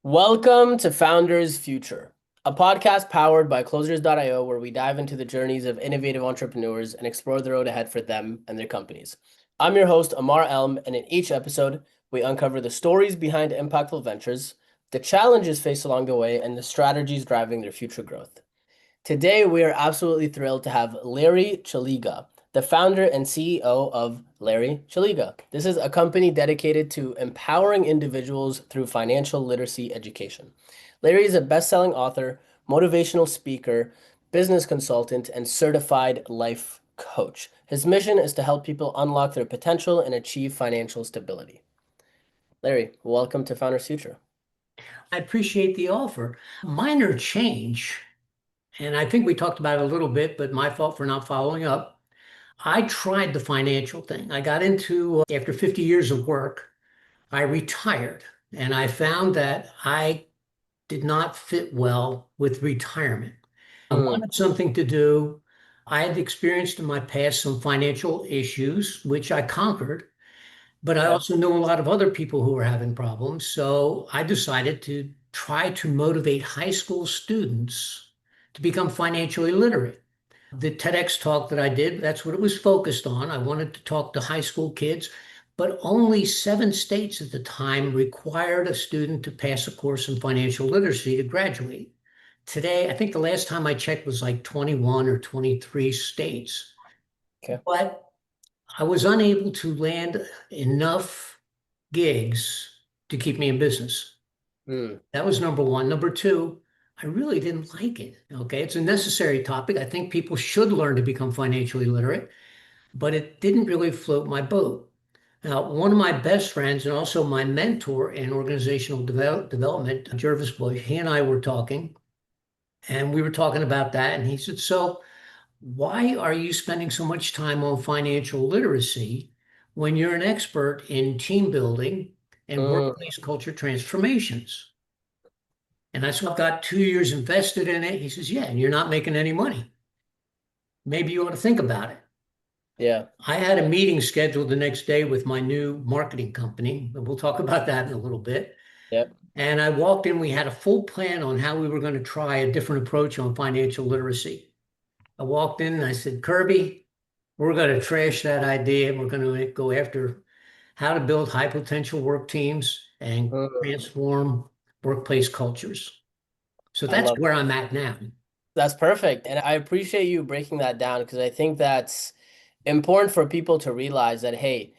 Welcome to Founders Future, a podcast powered by Closers.io, where we dive into the journeys of innovative entrepreneurs and explore the road ahead for them and their companies. I'm your host, Ammar, and in each episode, we uncover the stories behind impactful ventures, the challenges faced along the way, and the strategies driving their future growth. Today, we are absolutely thrilled to have Larry Szeliga, the founder and CEO of Larry Szeliga. This is a company dedicated to empowering individuals through financial literacy education. Larry is a best-selling author, motivational speaker, business consultant, and certified life coach. His mission is to help people unlock their potential and achieve financial stability. Larry, welcome to Founders Future. I appreciate the offer. Minor change, and I think we talked about it a little bit, but my fault for not following up. I tried the financial thing. I got into, after 50 years of work, I retired, and I found that I did not fit well with retirement. I Mm, wanted something to do. I had experienced in my past some financial issues, which I conquered. But I okay. also know a lot of other people who are having problems. So I decided to try to motivate high school students to become financially literate. The TEDx talk that I did, that's what it was focused on. I wanted to talk to high school kids, but only 7 states at the time required a student to pass a course in financial literacy to graduate. Today, I think the last time I checked was like 21 or 23 states. Okay. But I was unable to land enough gigs to keep me in business. Mm, That was number one. Number two, I really didn't like it. Okay. It's a necessary topic. I think people should learn to become financially literate, but it didn't really float my boat. Now, one of my best friends and also my mentor in organizational development, Jervis Bush, he and I were talking, and we were talking about that. And he said, "So, why are you spending so much time on financial literacy when you're an expert in team building and mm. workplace culture transformations?" And I said, "I've got 2 years invested in it." He says, "Yeah, and you're not making any money. Maybe you ought to think about it." Yeah. I had a meeting scheduled the next day with my new marketing company, and we'll talk about that in a little bit. Yep. And I walked in, we had a full plan on how we were going to try a different approach on financial literacy. I walked in and I said, "Kirby, we're going to trash that idea. We're going to go after how to build high potential work teams and Mm. transform workplace cultures." So I that's love where I'm at now. That's perfect. And I appreciate you breaking that down because I think that's important for people to realize that, hey,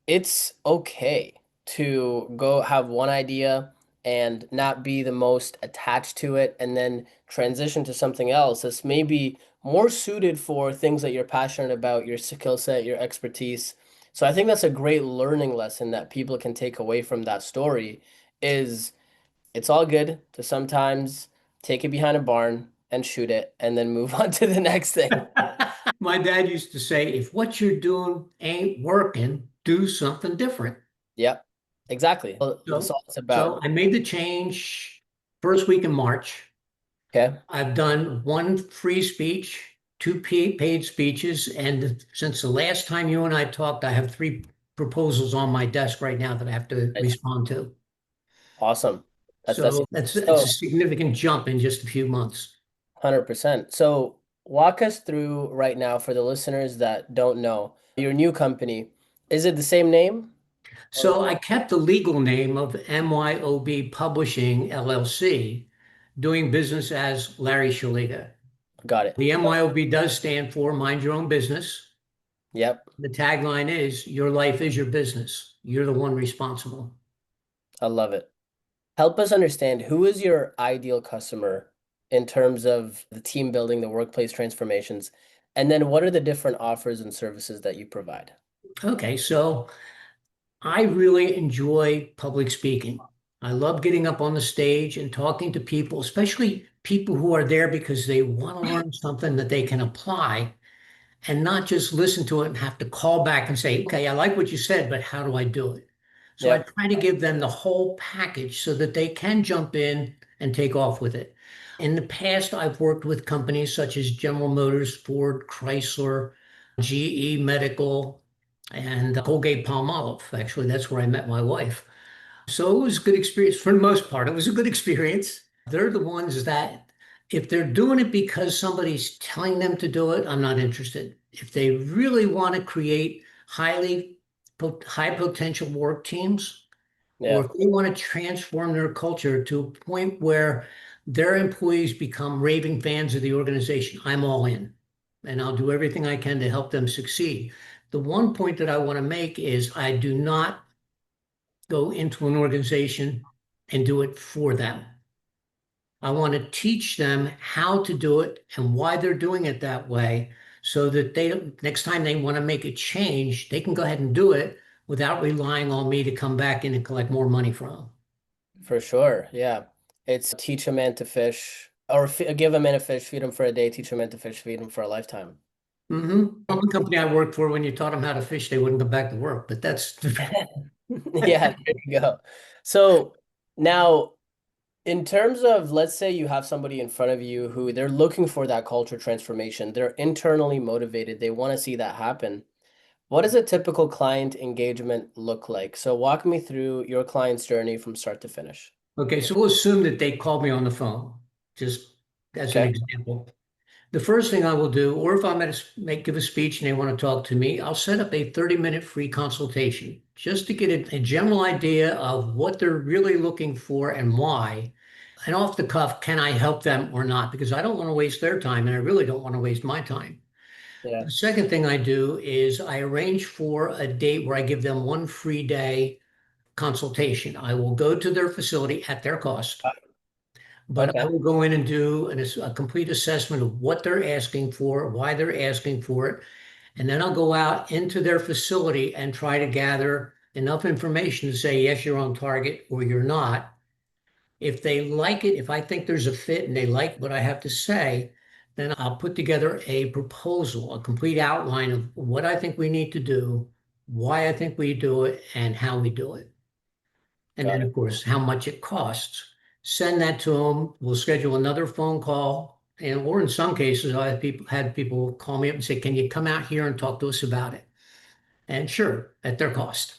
it's okay to go have one idea and not be the most attached to it and then transition to something else that's maybe more suited for things that you're passionate about, your skill set, your expertise. So I think that's a great learning lesson that people can take away from that story is it's all good to sometimes take it behind a barn and shoot it and then move on to the next thing. My dad used to say, if what you're doing ain't working, do something different. Yep, exactly. Well, that's So, all it's so about. I made the change first week in March. Okay. I've done one free speech, two paid speeches, and since the last time you and I talked, I have three proposals on my desk right now that I have to Nice. respond to. Awesome. That's So it's a so significant jump in just a few months. 100%. So walk us through right now for the listeners that don't know your new company. Is it the same name? So I kept the legal name of MYOB Publishing LLC, doing business as Larry Szeliga. Got it. The MYOB does stand for Mind Your Own Business. Yep. The tagline is Your life is your business. You're the one responsible. I love it. Help us understand who is your ideal customer in terms of the team building, the workplace transformations, and then what are the different offers and services that you provide? Okay, so I really enjoy public speaking. I love getting up on the stage and talking to people, especially people who are there because they want to learn something that they can apply and not just listen to it and have to call back and say, "Okay, I like what you said, but how do I do it?" So I Yep. try to give them the whole package so that they can jump in and take off with it. In the past, I've worked with companies such as General Motors, Ford, Chrysler, GE Medical, and Colgate Palmolive. Actually, that's where I met my wife. So it was a good experience for the most part. It was a good experience. They're the ones that, if they're doing it because somebody's telling them to do it, I'm not interested. If they really want to create high potential work teams, or Yeah, if they want to transform their culture to a point where their employees become raving fans of the organization, I'm all in. And I'll do everything I can to help them succeed. The one point that I want to make is I do not go into an organization and do it for them. I want to teach them how to do it and why they're doing it that way so that next time they want to make a change, they can go ahead and do it without relying on me to come back in and collect more money from them. for sure. Yeah. It's teach a man to fish or give a man a fish, feed him for a day, teach a man to fish, feed him for a lifetime. One company I worked for, when you taught them how to fish, they wouldn't come back to work, but that's Yeah, there you go. So now, in terms of, let's say you have somebody in front of you who they're looking for that culture transformation, they're internally motivated, they want to see that happen. What does a typical client engagement look like? So walk me through your client's journey from start to finish. okay. So we'll assume that they called me on the phone, just as an Okay. example. The first thing I will do, or if I'm at give a speech and they want to talk to me, I'll set up a 30-minute free consultation just to get a general idea of what they're really looking for and why. And off the cuff, can I help them or not? Because I don't want to waste their time and I really don't want to waste my time. Yeah. The second thing I do is I arrange for a date where I give them one free day consultation. I will go to their facility at their cost, but I Okay. will go in and do a complete assessment of what they're asking for, why they're asking for it. And then I'll go out into their facility and try to gather enough information to say, yes, you're on target or you're not. If they like it, if I think there's a fit and they like what I have to say, then I'll put together a proposal, a complete outline of what I think we need to do, why I think we do it, and how we do it. And then, Got of it. course, how much it costs. Send that to them. We'll schedule another phone call. And or in some cases, I have had people call me up and say, "Can you come out here and talk to us about it?" And sure, at their cost.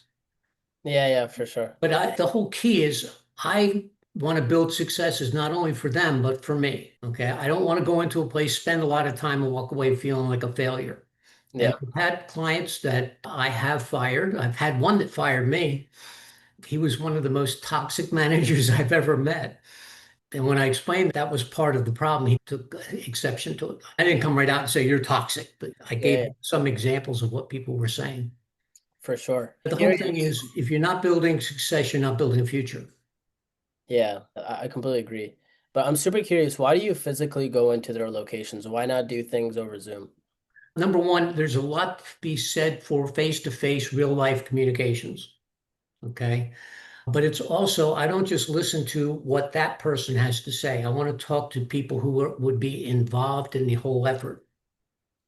Yeah, yeah, for sure. But the whole key is I want to build successes not only for them, but for me. Okay. I don't want to go into a place, spend a lot of time, and walk away feeling like a failure. And Yeah. I've had clients that I have fired. I've had one that fired me. He was one of the most toxic managers I've ever met. And when I explained that was part of the problem, he took exception to it. I didn't come right out and say, you're toxic, but I Yeah, gave yeah, some examples of what people were saying. for sure. But the whole thing Curious. is, if you're not building success, you're not building a future. Yeah, I completely agree. But I'm super curious, why do you physically go into their locations? Why not do things over Zoom? Number one, there's a lot to be said for face-to-face, real-life communications. Okay. But it's also, I don't just listen to what that person has to say. I want to talk to people who would be involved in the whole effort.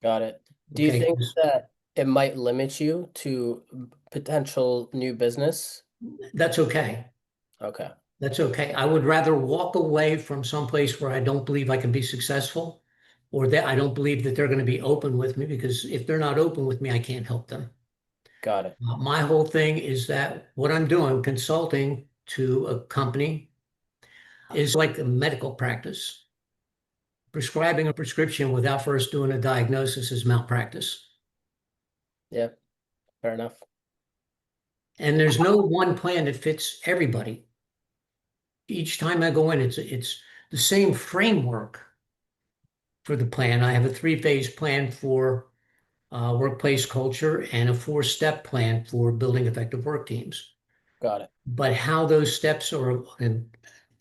Got it. Do you Okay. think 'Cause that it might limit you to potential new business? that's okay. Okay, That's okay. I would rather walk away from someplace where I don't believe I can be successful or that I don't believe that they're going to be open with me, because if they're not open with me, I can't help them. got it. My whole thing is that what I'm doing, consulting to a company, is like a medical practice. Prescribing a prescription without first doing a diagnosis is malpractice. Yeah, fair enough. And there's no one plan that fits everybody. Each time I go in, it's the same framework for the plan. I have a three-phase plan for workplace culture and a four-step plan for building effective work teams. Got it. But how those steps are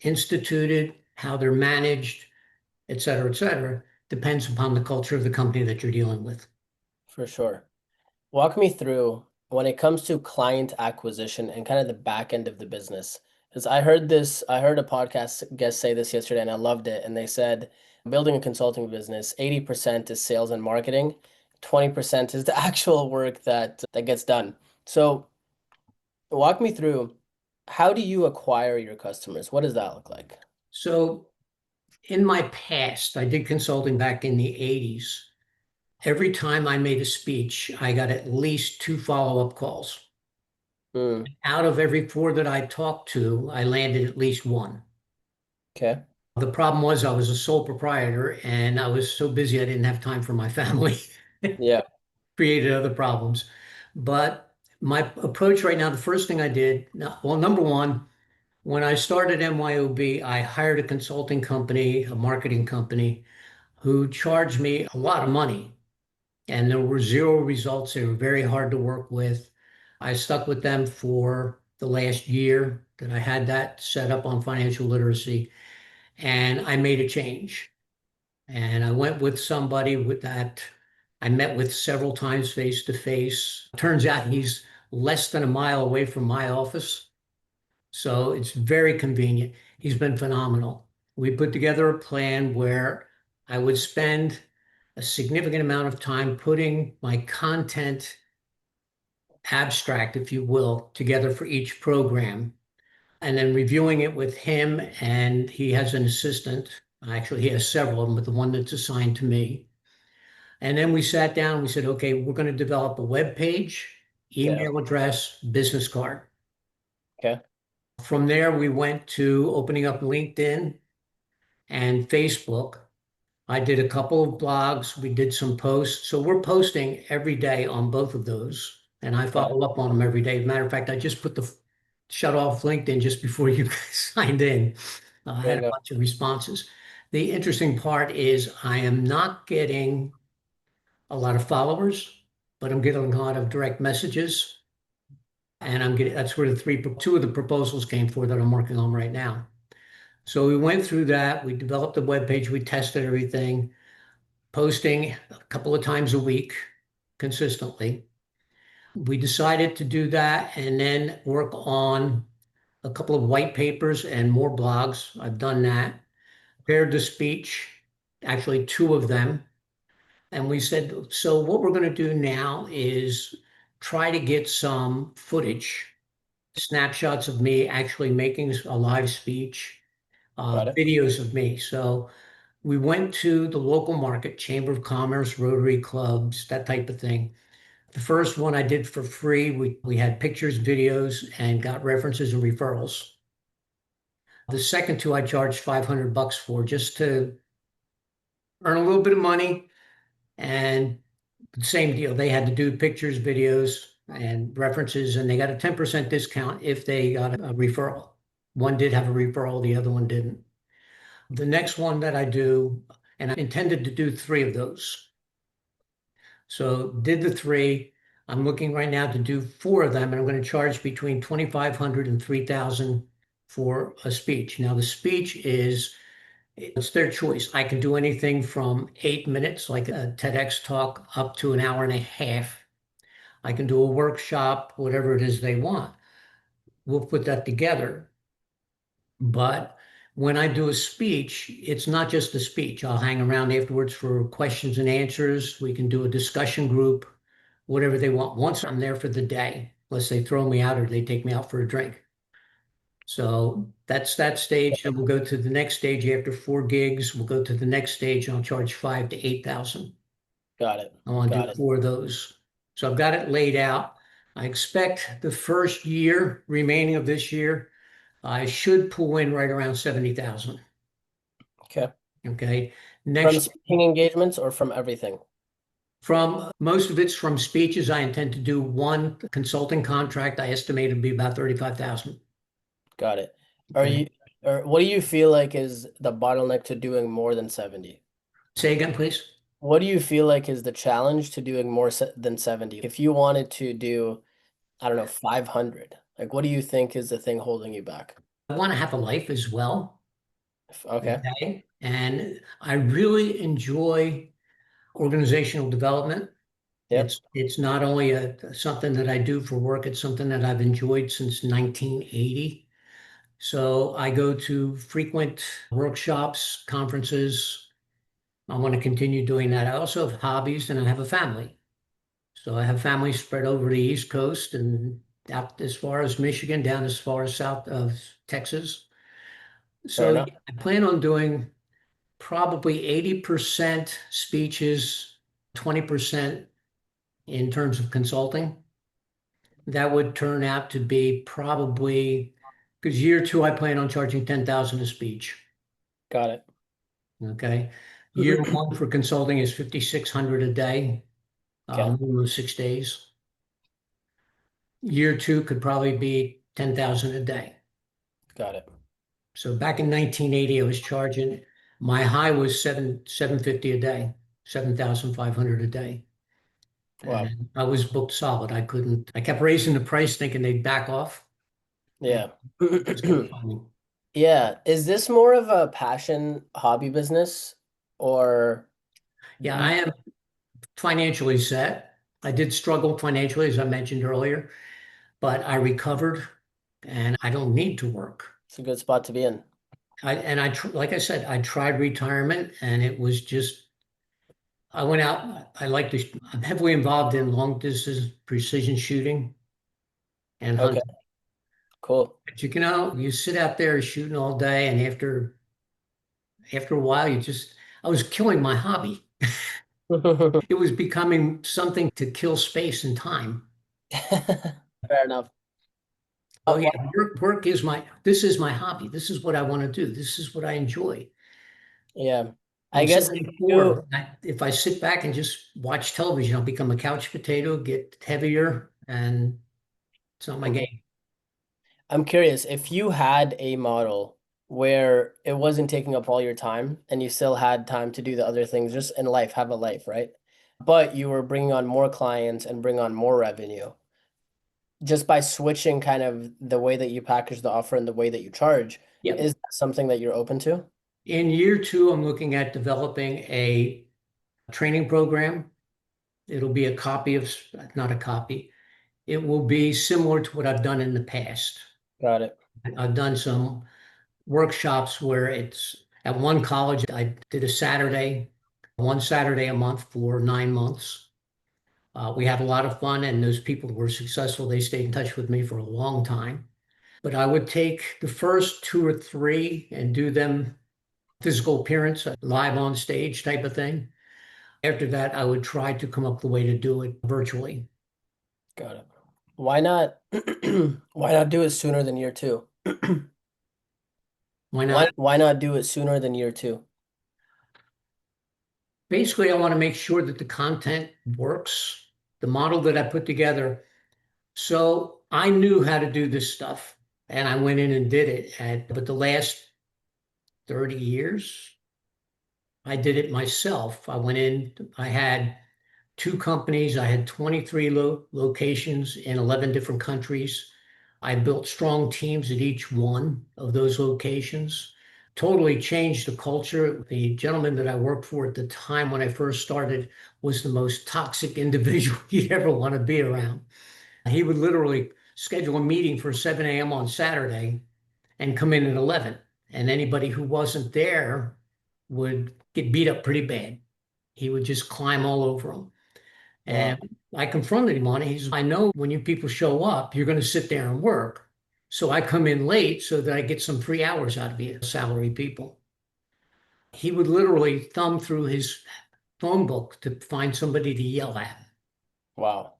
instituted, how they're managed, et cetera, depends upon the culture of the company that you're dealing with. For sure. Walk me through when it comes to client acquisition and kind of the back end of the business. Because I heard a podcast guest say this yesterday and I loved it. And they said, building a consulting business, 80% is sales and marketing, 20% is the actual work that gets done. So walk me through, how do you acquire your customers? What does that look like? So in my past, I did consulting back in the 80s. Every time I made a speech, I got at least two follow-up calls. Mm. Out of every four that I talked to, I landed at least one. Okay. The problem was I was a sole proprietor and I was so busy I didn't have time for my family. Yeah. Created other problems. But my approach right now, the first thing I did, well, number one, when I started MYOB, I hired a consulting company, a marketing company, who charged me a lot of money. And there were zero results. They were very hard to work with. I stuck with them for the last year that I had that set up on financial literacy, and I made a change. And I went with somebody with that I met with several times face to face. Turns out he's less than a mile away from my office. So it's very convenient. He's been phenomenal. We put together a plan where I would spend a significant amount of time putting my content abstract, if you will, together for each program and then reviewing it with him. And he has an assistant. Actually, he has several of them, but the one that's assigned to me. And then we sat down and we said, okay, we're going to develop a web page, Yeah. email address, business card. Okay. From there, we went to opening up LinkedIn and Facebook. I did a couple of blogs. We did some posts. So we're posting every day on both of those. And I Okay. follow up on them every day. Matter of fact, I just put the shut off LinkedIn just before you guys signed in. I There had you a go. bunch of responses. The interesting part is I am not getting a lot of followers, but I'm getting a lot of direct messages. And that's where two of the proposals came for that I'm working on right now. So we went through that. We developed the web page. We tested everything, posting a couple of times a week consistently. We decided to do that and then work on a couple of white papers and more blogs. I've done that. Prepared the speech, actually two of them. And we said, so what we're going to do now is try to get some footage, snapshots of me actually making a live speech, Got it. videos of me. So we went to the local market, Chamber of Commerce, Rotary clubs, that type of thing. The first one I did for free. We had pictures, videos, and got references and referrals. The second two I charged 500 bucks for just to earn a little bit of money. And same deal. They had to do pictures, videos, and references, and they got a 10% discount if they got a referral. One did have a referral, the other one didn't. The next one that I do, and I intended to do three of those. So did the three. I'm looking right now to do four of them, and I'm going to charge between 2,500 and 3,000 for a speech. Now, the speech it's their choice. I can do anything from 8 minutes, like a TEDx talk, up to an hour and a half. I can do a workshop, whatever it is they want. We'll put that together. But when I do a speech, it's not just a speech. I'll hang around afterwards for questions and answers. We can do a discussion group, whatever they want. Once I'm there for the day, unless they throw me out or they take me out for a drink. So that's that stage. And we'll go to the next stage after 4 gigs. We'll go to the next stage and I'll charge 5 to 8,000. Got it. I want to Got do it. four of those. So I've got it laid out. I expect the first year remaining of this year, I should pull in right around 70,000. Okay. Okay. From Next, speaking engagements or from everything? from most of it's from speeches. I intend to do one consulting contract. I estimate it'd be about 35,000. Got it. Are Okay. you, or what do you feel like is the bottleneck to doing more than 70? Say again, please. What do you feel like is the challenge to doing more than 70? If you wanted to do, I don't know, 500, like what do you think is the thing holding you back? I want to have a life as well. Okay. Okay. And I really enjoy organizational development. Yep. It's not only something that I do for work, it's something that I've enjoyed since 1980. So I go to frequent workshops, conferences. I want to continue doing that. I also have hobbies and I have a family. So I have family spread over the East Coast and out as far as Michigan, down as far as south of Texas. Fair So enough. I plan on doing probably 80% speeches, 20% in terms of consulting. that would turn out to be probably, because year two, I plan on charging 10,000 a speech. Got it. Okay. Year one for consulting is 5,600 a day, Okay, minimum of 6 days. Year two could probably be 10,000 a day. got it. So back in 1980, I was charging, my high was 750 a day, 7,500 a day. Wow. And I was booked solid. I kept raising the price thinking they'd back off and Yeah. just kept falling. Yeah. Is this more of a passion hobby business or Yeah, you, I am financially set. I did struggle financially, as I mentioned earlier, but I recovered and I don't need to work. it's a good spot to be in. Like I said, I tried retirement and it was just, I went out, I'm heavily involved in long distance precision shooting and Okay, hunting. cool. But you sit out there shooting all day and after a while, I was killing my hobby. It was becoming something to kill space and time. Fair enough. Oh yeah, Why, this is my hobby. This is what I want to do. This is what I enjoy. yeah. I I'm guess if you 74. If I sit back and just watch television, I'll become a couch potato, get heavier, and it's not my Mhm. game. I'm curious if you had a model where it wasn't taking up all your time and you still had time to do the other things just in life, have a life, right? But you were bringing on more clients and bring on more revenue just by switching kind of the way that you package the offer and the way that you charge. Yep. Is that something that you're open to? In year two, I'm looking at developing a training program. It'll be a copy of, not a copy. It will be similar to what I've done in the past. Got it. I've done some workshops where it's at one college, I did a Saturday, one Saturday a month for 9 months. We had a lot of fun, and those people were successful. They stayed in touch with me for a long time. But I would take the first two or three and do them physical appearance, live on stage type of thing. After that, I would try to come up with a way to do it virtually. Got it. Why not why not do it sooner than year two? Why Why not? why not do it sooner than year two? Basically, I want to make sure that the content works, the model that I put together. So I knew how to do this stuff and I went in and did it. But the last 30 years, I did it myself. I went in, I had two companies, I had 23 locations in 11 different countries. I built strong teams at each one of those locations, totally changed the culture. The gentleman that I worked for at the time when I first started was the most toxic individual you'd ever want to be around. He would literally schedule a meeting for 7 a.m. on Saturday and come in at 11. And anybody who wasn't there would get beat up pretty bad. He would just climb all over them. Wow. And I confronted him on it. He says, I know when you people show up, you're going to sit there and work. So I come in late so that I get some free hours out of you, salary people. He would literally thumb through his phone book to find somebody to yell at. Wow.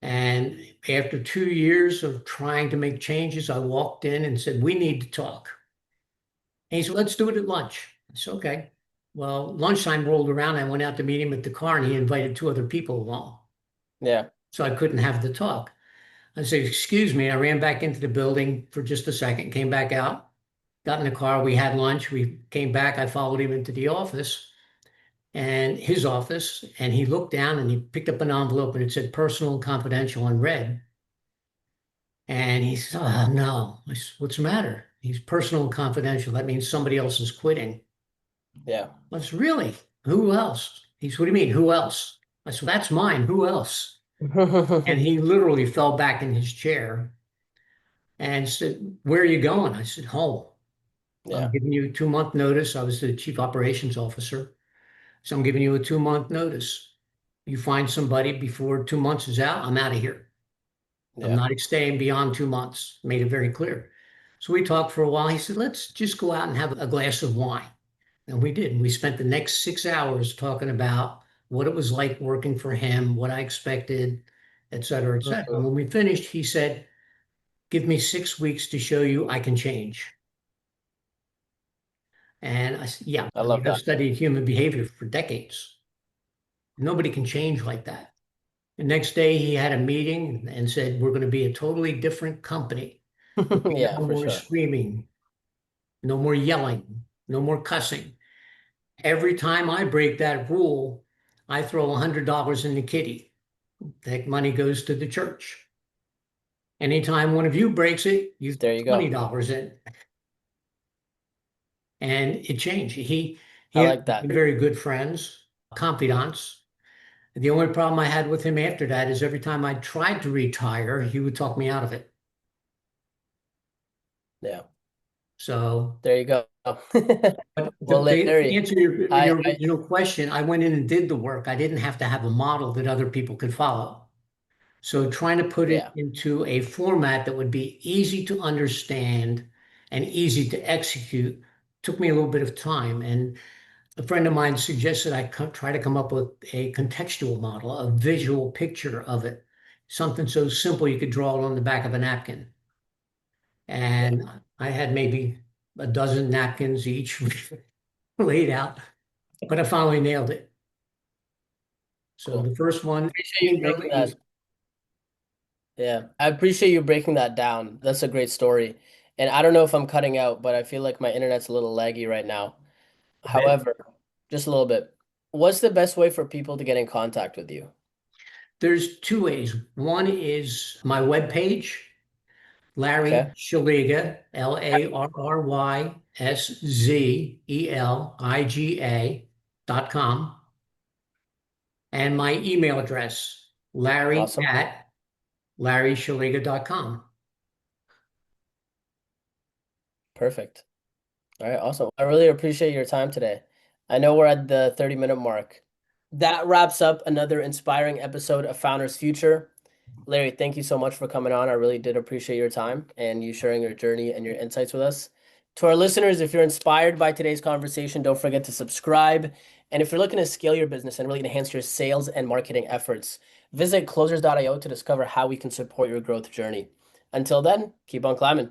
And after 2 years of trying to make changes, I walked in and said, we need to talk. And he said, let's do it at lunch. I said, okay. Well, lunchtime rolled around. I went out to meet him at the car and he invited two other people along. Yeah. So I couldn't have the talk. I said, excuse me. I ran back into the building for just a second, came back out, got in the car. We had lunch. We came back. I followed him into the office and his office. And he looked down and he picked up an envelope and it said personal and confidential in red. And he said, oh, no. I said, what's the matter? He's personal and confidential. That means somebody else is quitting. Yeah. I said, really? Who else? He said, what do you mean? Who else? I said, that's mine. Who else? And he literally fell back in his chair and said, where are you going? I said, home. I'm Yeah. giving you a 2 month notice. I was the chief operations officer. So I'm giving you a 2 month notice. You find somebody before 2 months is out, I'm out of here. I'm Yeah. not staying beyond 2 months. Made it very clear. So we talked for a while. He said, let's just go out and have a glass of wine. And we did. We spent the next 6 hours talking about what it was like working for him, what I expected, et cetera, et cetera. Mhm. When we finished, he said, "Give me 6 weeks to show you I can change." And I said, "Yeah, I I love mean, I've that. studied human behavior for decades. Nobody can change like that." The next day, he had a meeting and said, "We're going to be a totally different company. There'll be Yeah, no for more sure. screaming, no more yelling, no more cussing. Every time I break that rule, I throw $100 in the kitty. That money goes to the church. Anytime one of you breaks it, you throw There you go. $20 in." And it changed. He I and I like that. became very good friends, confidants. The only problem I had with him after that is every time I tried to retire, he would talk me out of it. Yeah, So, there you go. but Well, to Larry, answer your I original question, I went in and did the work. I didn't have to have a model that other people could follow. So trying to put it yeah, into a format that would be easy to understand and easy to execute took me a little bit of time. And a friend of mine suggested try to come up with a contextual model, a visual picture of it, something so simple you could draw it on the back of a napkin. yeah, And I had maybe a dozen napkins each laid out, but I finally nailed it. So cool. the first one Appreciate you came breaking fairly that. easy. Yeah, I appreciate you breaking that down. That's a great story. And I don't know if I'm cutting out, but I feel like my internet's a little laggy right now. A bit. However, just a little bit. What's the best way for people to get in contact with you? There's two ways. One is my webpage, Larry Okay, Szeliga, LarrySzeliga.com, and my email address, Larry awesome. at LarrySzeliga.com. Perfect. All right, awesome. I really appreciate your time today. I know we're at the 30-minute mark. That wraps up another inspiring episode of Founders Future. Larry, thank you so much for coming on. I really did appreciate your time and you sharing your journey and your insights with us. To our listeners, if you're inspired by today's conversation, don't forget to subscribe. And if you're looking to scale your business and really enhance your sales and marketing efforts, visit closers.io to discover how we can support your growth journey. Until then, keep on climbing.